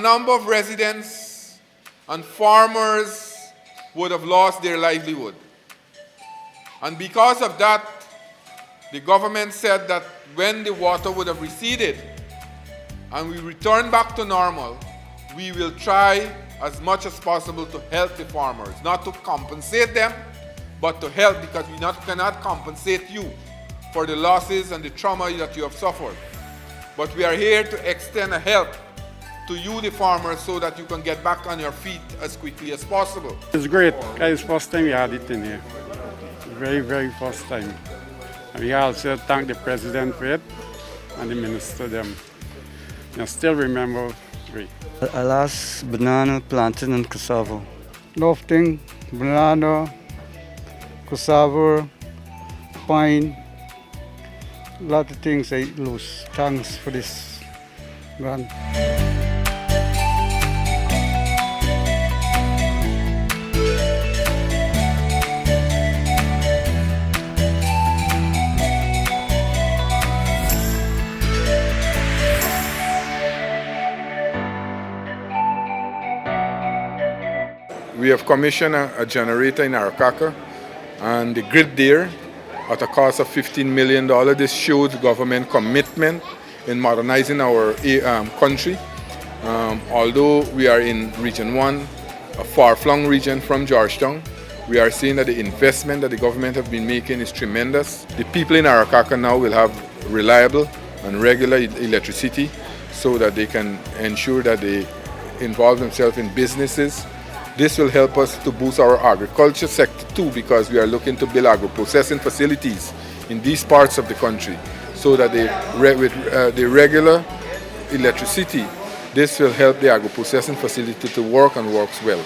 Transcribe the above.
number of residents and farmers would have lost their livelihood. And because of that, the government said that when the water would have receded and we return back to normal, we will try as much as possible to help the farmers, not to compensate them, but to help, because we cannot compensate you for the losses and the trauma that you have suffered. But we are here to extend a help to you, the farmers, so that you can get back on your feet as quickly as possible. It's great. It's the first time we had it in here. Very, very first time. And we also thank the president for it and the minister them. I still remember three. I lost banana, plantain and cassava. Enough thing, banana, cassava, pine, a lot of things I lose. Thanks for this grant. We have commissioned a generator in Arakaka and the grid there at a cost of $15 million. This shows government commitment in modernizing our country. Although we are in Region 1, a far-flung region from Georgetown, we are seeing that the investment that the government have been making is tremendous. The people in Arakaka now will have reliable and regular electricity so that they can ensure that they involve themselves in businesses. This will help us to boost our agriculture sector too, because we are looking to build agro-processing facilities in these parts of the country so that with the regular electricity, this will help the agro-processing facility to work and works well.